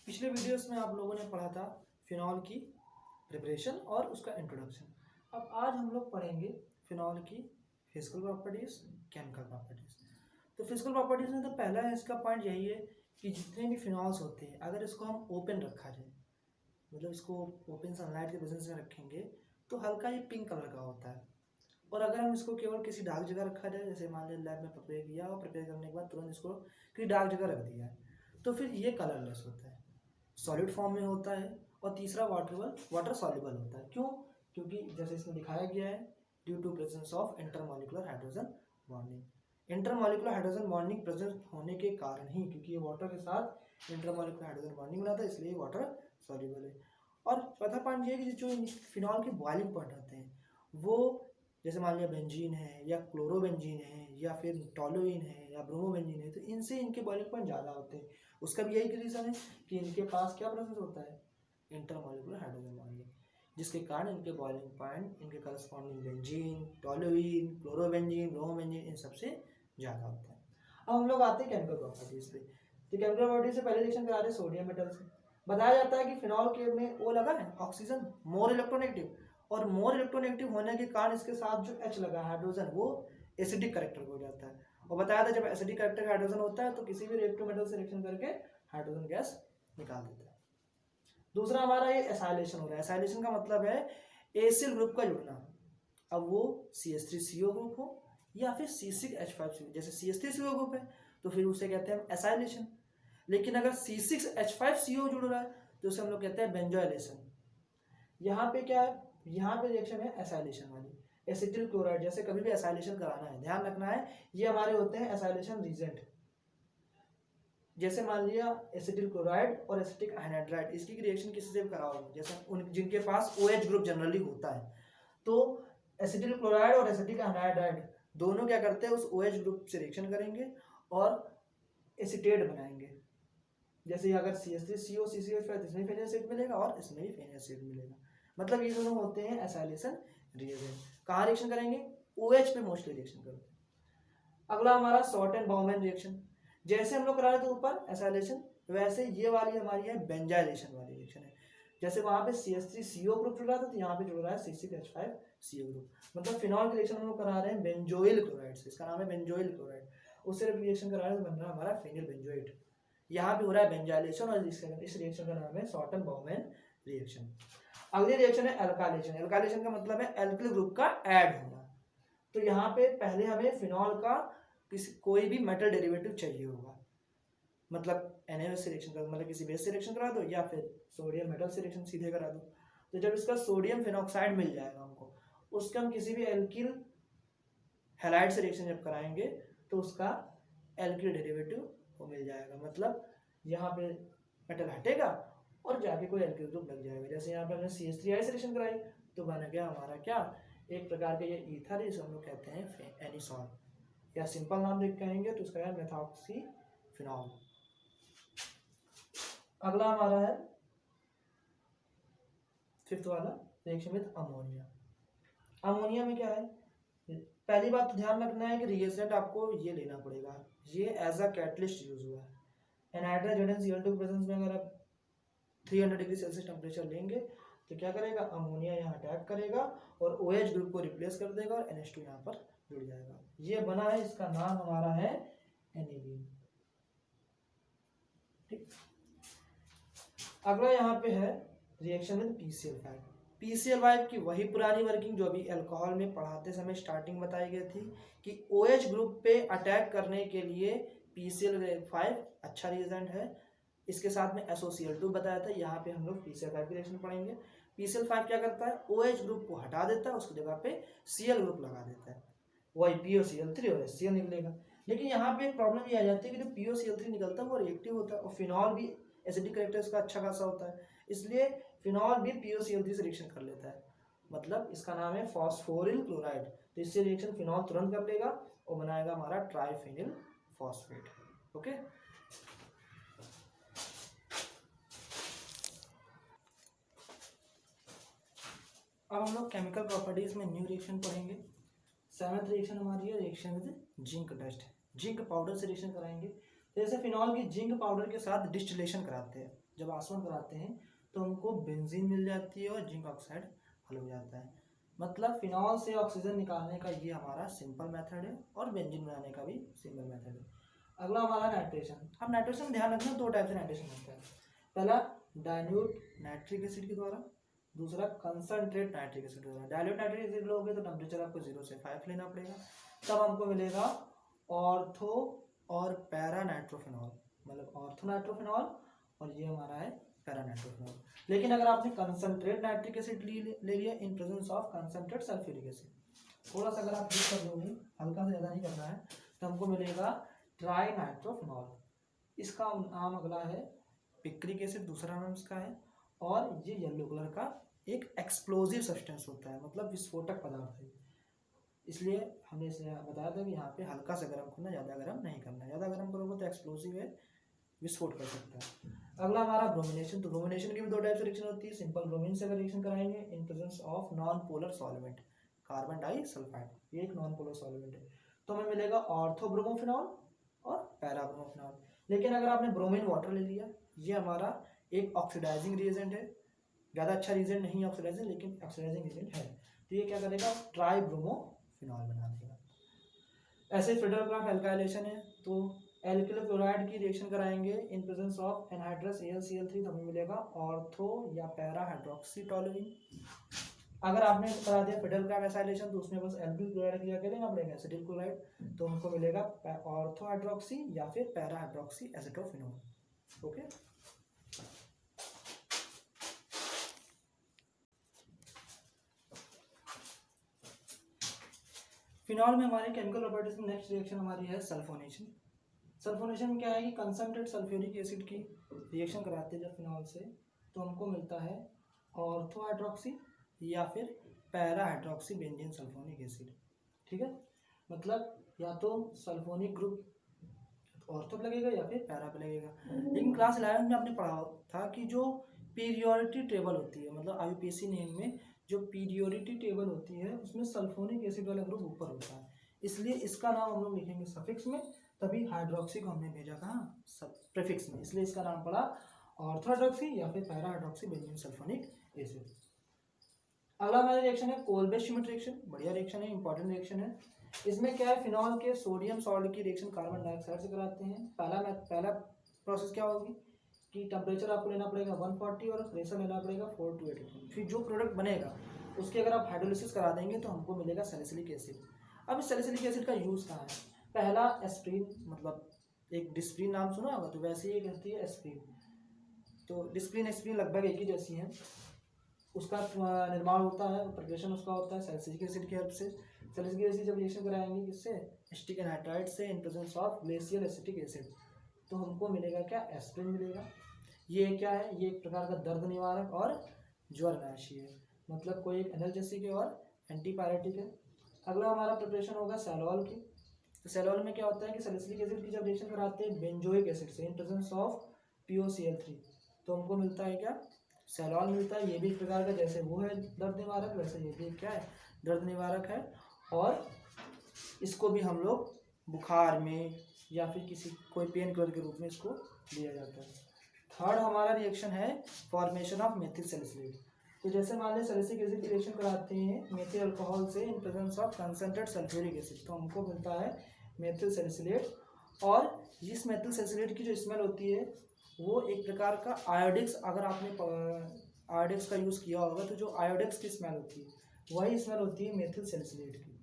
पिछले वीडियोस में आप लोगों ने पढ़ा था फिनॉल की प्रिपरेशन और उसका इंट्रोडक्शन। अब आज हम लोग पढ़ेंगे फिनॉल की फिजिकल प्रॉपर्टीज, केमिकल प्रॉपर्टीज। तो फिजिकल प्रॉपर्टीज में तो पहला है इसका पॉइंट यही है कि जितने भी फिनॉल्स होते हैं अगर इसको हम ओपन रखा जाए, मतलब इसको ओपन सनलाइट के प्रेजेंस में रखेंगे तो हल्का ये पिंक कलर का होता है। और अगर हम इसको केवल किसी डार्क जगह रखा जाए, जैसे मान लिया लैब में प्रिपेयर किया और प्रिपेयर करने के बाद तुरंत इसको किसी डार्क जगह रख दिया है, तो फिर ये कलरलेस होता है, सॉलिड फॉर्म में होता है। और तीसरा वाटर सॉल्युबल होता है। क्यों? क्योंकि जैसे इसमें दिखाया गया है, due to presence of intermolecular hydrogen bonding. Intermolecular hydrogen bonding present होने के कारण ही, क्योंकि ये वाटर के साथ इंटरमॉलिकुलर हाइड्रोजन बॉन्डिंग बनाता है, इसलिए वाटर सॉल्युबल है। और चौथा पॉइंट ये है कि जो फिनॉल के बॉइलिंग पॉइंट होते हैं वो, जैसे मान लिया बेंजीन है या क्लोरोबेंजीन है या फिर टोलुइन है या ब्रोमोबेंजीन है, तो इनसे इनके बॉइलिंग पॉइंट ज़्यादा होते हैं। उसका भी यही रीज़न है कि इनके पास क्या प्रेजेंस होता है, इंटरमॉलिकुलर हाइड्रोजन बॉन्डिंग, जिसके कारण इनके बॉइलिंग पॉइंट इनके corresponding benzene, toluene, chlorobenzene, bromobenzene इन सबसे ज़्यादा होता है। अब हम लोग आते हैं केमिकल प्रॉपर्टीज पे। तो केमिकल प्रॉपर्टीज से पहले रिएक्शन करा रहे सोडियम मेटल से। बताया जाता है कि फिनॉल के में वो लगा है ऑक्सीजन मोर इलेक्ट्रोनेगेटिव, और मोर इलेक्ट्रोनेगेटिव होने के कारण इसके साथ जो H लगा हाइड्रोजन वो एसिडिक करेक्टर हो जाता है। और बताया था जब एसिडिक करेक्टर हाइड्रोजन होता है तो किसी भी रिएक्टिव मेटल से रिएक्शन करके हाइड्रोजन गैस निकाल देता है। दूसरा हमारा ये एसाइलेशन हो रहा है। एसाइलेशन का मतलब है एसिल ग्रुप का जुड़ना। अब वो CH3CO ग्रुप हो या फिर C6H5CO, जैसे CH3CO ग्रुप है तो फिर उसे कहते हैं एसाइलेशन। लेकिन अगर C6H5CO जुड़ रहा है तो उसे हम लोग कहते हैं बेंजोइलेशन। यहाँ पे क्या है, यहाँ पे रिएक्शन है एसाइलेशन वाली। एसिटिल क्लोराइड, जैसे कभी भी एसाइलेशन कराना है ध्यान रखना है, ये हमारे होते हैं एसाइलेशन रीजेंट। जैसे मान लिया एसिटिल क्लोराइड और एसिटिक एनहाइड्राइड, इसकी रिएक्शन किसी से भी कराओगे, जैसे उन जिनके पास OH ग्रुप जनरली होता है, तो एसिटिल क्लोराइड और एसिटिक एनहाइड्राइड दोनों क्या करते हैं, उस OH ग्रुप से रिएक्शन करेंगे और एसिटेट बनाएंगे। जैसे अगर CH3CO CCH5 इसमें फेनल एसिड मिलेगा और इसमें भी फेनल एसिड मिलेगा, मतलब ये दोनों होते हैं एसाइलेशन रिएजेंट। कहाँ रिएक्शन करेंगे, OH पे मोस्टली रिएक्शन करते हैं। अगला हमारा सॉर्ट एंड बाउमैन रिएक्शन। जैसे हम लोग करा रहे थे ऊपर एसाइलेशन, वैसे ये वाली हमारी है बेंजाइलेशन वाली रिएक्शन है। जैसे वहां पे CH3CO ग्रुप जुड़ रहा था तो यहाँ पे जुड़ रहा है C6H5CO ग्रुप। मतलब फिनॉल की रिएक्शन हम लोग करा रहे हैं बेंजोइल क्लोराइड से, इसका नाम है बेंजोइल क्लोराइड। उससे रिएक्शन करा रहे हैं तो बन रहा है हमारा फेनिल बेंजोइट। यहाँ पे हो रहा है बेंजाइलेशन और इस रिएक्शन का नाम है सॉर्ट एंड बाउमैन रिएक्शन। अगली रिएक्शन है एल्काइलेशन। एल्काइलेशन का मतलब है एल्किल ग्रुप का ऐड होना। तो यहाँ पे पहले हमें फिनॉल का कोई भी मेटल डेरिवेटिव चाहिए होगा, मतलब NaOH से रिएक्शन करा, मतलब किसी बेस से रिएक्शन करा दो या फिर सोडियम मेटल से रिएक्शन सीधे करा दो। तो जब इसका सोडियम फिनॉक्साइड मिल जाएगा हमको, उसका हम किसी भी एल्किल हैलाइड से रिएक्शन जब कराएंगे तो उसका एल्किल डेरिवेटिव को मिल जाएगा। मतलब यहाँ पे मेटल हटेगा और जाके कोई एल्किल ग्रुप लग जाएगा। जैसे यहाँ पे हमने CH3I से रिएक्शन कराई तो बन गया हमारा क्या, एक प्रकार के ये ईथर है, इसे हम लोग कहते हैं एनिसॉल, या सिंपल नाम देख कहेंगे तो उसका है मेथॉक्सी फिनॉल। अगला हमारा है फिफ्थ वाला रिएक्शन विद अमोनिया। अमोनिया में क्या है, पहली बात तो ध्यान रखना है कि रिएजेंट आपको ये लेना पड़ेगा, ये एज अ कैटलिस्ट यूज हुआ है। एनहाइड्राइड Cl2 के प्रेजेंस में अगर आप 300 डिग्री सेल्सियस टेम्परेचर लेंगे तो क्या करेगा, अमोनिया यहाँ अटैक करेगा और OH ग्रुप को रिप्लेस कर देगा और NH2 यहाँ पर जुड़ जाएगा। ये बना है, इसका नाम हमारा है एनिलीन। ठीक, अगला यहाँ पे है रिएक्शन विद PCl5। PCl5 की वही पुरानी वर्किंग जो अभी अल्कोहल में पढ़ाते समय स्टार्टिंग बताई गई थी कि OH ग्रुप पे अटैक करने के लिए PCl5 अच्छा रिएजेंट है। इसके साथ में SOCl2 बताया था, यहाँ पे हम लोग PCl5 की रिएक्शन पढ़ेंगे। PCl5 क्या करता है, OH ग्रुप को हटा देता है, उसकी जगह पे Cl ग्रुप लगा देता है, वही POCl3 और HCl निकलेगा। लेकिन यहाँ पे एक प्रॉब्लम ये आ जाती है कि जो POCl3 निकलता है वो रिएक्टिव होता है और फिनॉल भी एसिडिक कैरेक्टर इसका अच्छा खासा होता है, इसलिए फिनॉल भी POCl3 से रिएक्शन कर लेता है। मतलब इसका नाम है फॉस्फोरिल क्लोराइड। तो इससे रिएक्शन फिनॉल तुरंत कर लेगा और बनाएगा हमारा ट्राइफेनिल फॉस्फेट। ओके, अब हम लोग केमिकल प्रॉपर्टीज में न्यू रिएक्शन पढ़ेंगे। सेवंथ रिएक्शन हमारी है reaction with zinc dust. Zinc powder से रिएक्शन कराएंगे। जैसे फिनॉल की जिंक पाउडर के साथ डिस्टिलेशन कराते हैं, जब आसवन कराते हैं तो हमको बेंजीन मिल जाती है और जिंक ऑक्साइड हल हो जाता है। मतलब फिनॉल से ऑक्सीजन निकालने का ये हमारा सिंपल मेथड है और बेंजीन बनाने का भी सिंपल मेथड है। अगला हमारा नाइट्रेशन। अब नाइट्रेशन ध्यान रखना, दो टाइप से नाइट्रेशन होता है। पहला डाइल्यूट नाइट्रिक एसिड के द्वारा, दूसरा कंसनट्रेट नाइट्रिक एसिड के द्वारा। डाइल्यूट नाइट्रिक एसिड लोगे तो टेम्परेचर आपको 0 से 5 लेना पड़ेगा, तब हमको मिलेगा ऑर्थो और पैरा नाइट्रोफिनॉल, मतलब ऑर्थो नाइट्रोफिनॉल और ये हमारा है पैरा नाइट्रोफिनॉल। लेकिन अगर आपने कंसनट्रेट नाइट्रिक एसिड ले लिया in presence of concentrate sulphuric acid, थोड़ा सा अगर आप यूज कर दोगे, हल्का से ज़्यादा नहीं करना है, तो हमको मिलेगा ट्राई नाइट्रोफिनॉल। इसका नाम अगला है पिक्रिक एसिड, दूसरा नाम इसका है। और ये येलो कलर का एक एक्सप्लोजिव सब्सटेंस होता है, मतलब विस्फोटक पदार्थ है, इसलिए हमने इसे बताया था कि यहाँ पे हल्का सा गर्म करना, ज़्यादा गर्म नहीं करना। ज़्यादा गर्म करोगे तो एक्सप्लोजिव है, विस्फोट कर सकता है। अगला हमारा ब्रोमिनेशन। तो ब्रोमिनेशन की भी दो टाइप से रिएक्शन होती है। सिंपल ब्रोमीन से अगर रिएक्शन कराएंगे in presence of non polar solvent, carbon disulphide, ये एक नॉन पोलर सॉल्वेंट है, तो हमें मिलेगा ऑर्थोब्रोमोफिनॉल और पैराब्रोमोफिनॉल। लेकिन अगर आपने ब्रोमीन वाटर ले लिया, ये हमारा एक ऑक्सीडाइजिंग रिएजेंट है, ज़्यादा अच्छा रिएजेंट नहीं है ऑक्सीडाइजिंग, लेकिन ऑक्सीडाइजिंग रिएजेंट है, तो ये क्या करेगा, ट्राइब्रोमोफिनॉल बना देगा। ऐसे फ्रीडलक्राफ्ट एल्काइलेशन है, तो एल्किल क्लोराइड की रिएक्शन कराएंगे in presence of anhydrous AlCl3, तो हमें मिलेगा ऑर्थो या पैरा हाइड्रोक्सी टॉलुइन। अगर आपने करा दिया फ्रीडलक्राफ्ट एसाइलेशन तो उसमें बस एल्किल क्लोराइड की जगह लेना पड़ेगा एसिटिल क्लोराइड, तो हमको मिलेगा ऑर्थो हाइड्रोक्सी या फिर पैरा हाइड्रोक्सी एसिटोफिनोल। ओके, फिनॉल में हमारे केमिकल प्रॉपर्टीज में नेक्स्ट रिएक्शन हमारी है सल्फोनेशन। सल्फोनेशन में क्या है कि कंसनट्रेट सल्फ्यूरिक एसिड की रिएक्शन कराते हैं जब फिनॉल से, तो हमको मिलता है ऑर्थो हाइड्रोक्सी या फिर para hydroxy benzene sulphonic acid. ठीक है, मतलब या तो सल्फोनिक ग्रुप ऑर्थो पे लगेगा या फिर पैरा पे लगेगा। लेकिन क्लास 11 में आपने पढ़ा था कि जो पीरियोडिटी टेबल होती है, मतलब IUPAC नेम में जो पीरियोडिटी टेबल होती है उसमें सल्फोनिक एसिड वाला ग्रुप ऊपर होता है, इसलिए इसका नाम हम लोग लिखेंगे सफिक्स में, तभी हाइड्रोक्सी को हमने भेजा कहाँ, सब प्रीफिक्स में, इसलिए इसका नाम पड़ा ऑर्थो हाइड्रोक्सी या फिर para hydroxy benzene sulphonic acid. अगला हमारा रिएक्शन है कोलबे श्मिट रिएक्शन। बढ़िया रिएक्शन है, इंपॉर्टेंट रिएक्शन है। इसमें क्या है, फिनॉल के सोडियम सॉल्ट की रिएक्शन कार्बन डाइऑक्साइड से कराते हैं। पहला प्रोसेस क्या होगी कि टेम्परेचर आपको लेना पड़ेगा 140 और प्रेशर लेना पड़ेगा 4 to 8। फिर जो प्रोडक्ट बनेगा उसकी अगर आप हाइड्रोलिसिस करा देंगे तो हमको मिलेगा सैलिसिलिक एसिड। अब इस सैलिसिलिक एसिड का यूज़ कहाँ है, पहला एस्प्रीन, मतलब एक डिस्प्रीन नाम सुना होगा, तो वैसे ही कहती है एस्प्रीन, तो डिस्प्रीन एस्प्रीन लगभग एक ही जैसी है। उसका निर्माण होता है, प्रिपरेशन उसका होता है सैलिसिलिक एसिड की हेल्प से। सैलिसिलिक एसिड जब रिएक्शन कराएंगे किससे, एसिटिक एनहाइड्राइड से in presence of glacial acetic acid, तो हमको मिलेगा क्या, एस्प्रिन मिलेगा। ये क्या है, ये एक प्रकार का दर्द निवारक और ज्वरनाशी है, मतलब कोई एक एनाल्जेसिक है और एंटीपायरेटिक है। अगला हमारा प्रिपरेशन होगा सैलॉल की। तो सैलॉल में क्या होता है कि सैलिसिलिक एसिड की जब रिएक्शन कराते हैं बेंजोइक एसिड से इन प्रेजेंस ऑफ POCl3, तो हमको मिलता है क्या, सैलॉल मिलता है। ये भी एक प्रकार का, जैसे वो है दर्द निवारक वैसे ये भी क्या है, दर्द निवारक है, और इसको भी हम लोग बुखार में या फिर किसी कोई पेन किलर के रूप में इसको दिया जाता है। थर्ड हमारा रिएक्शन है फॉर्मेशन ऑफ मेथिल सैलिसिलेट। तो जैसे मान लें सैलिसिलिक एसिड की रिएक्शन कराते हैं मेथिल अल्कोहल से in presence of concentrate sulphuric acid, तो हमको मिलता है मेथिल सैलिसिलेट। और इस मेथिल सैलिसिलेट की जो स्मेल होती है वो एक प्रकार का आयोडेक्स, अगर आपने आयोडेक्स का यूज़ किया होगा तो जो आयोडेक्स की स्मेल होती है वही स्मेल होती है मेथिल सैलिसिलेट की।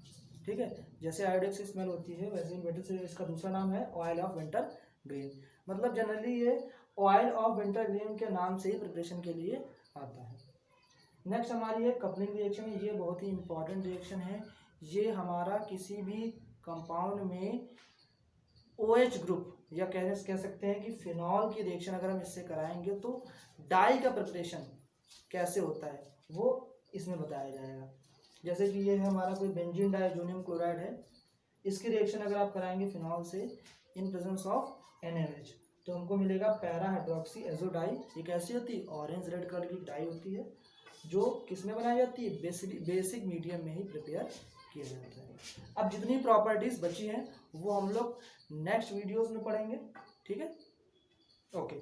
ठीक है, जैसे आयोडेक्स की स्मेल होती है वैसे मेथिल सैलिसिलेट, इसका दूसरा नाम है ऑयल ऑफ विंटर ग्रीन, मतलब जनरली ये ऑयल ऑफ विंटर ग्रीन के नाम से ही प्रिपरेशन के लिए आता है। नेक्स्ट हमारी है कपलिंग रिएक्शन। ये बहुत ही इंपॉर्टेंट रिएक्शन है। ये हमारा किसी भी कंपाउंड में OH ग्रुप या कह सकते हैं कि फिनॉल की रिएक्शन अगर हम इससे कराएंगे तो डाई का प्रिपरेशन कैसे होता है वो इसमें बताया जाएगा। जैसे कि ये है हमारा कोई बेंजीन डाइजोनियम क्लोराइड है, इसकी रिएक्शन अगर आप कराएंगे फिनॉल से इन प्रेजेंस ऑफ NaNH, तो हमको मिलेगा पैरा हाइड्रोक्सी एजोडाई। ये कैसी होती है, ऑरेंज रेड कलर की डाई होती है, जो किसमें बनाई जाती है, बेसिक मीडियम में ही प्रिपेयर किया जाता है। अब जितनी प्रॉपर्टीज बची हैं वो हम लोग नेक्स्ट वीडियोस में पढ़ेंगे। ठीक है, ओके।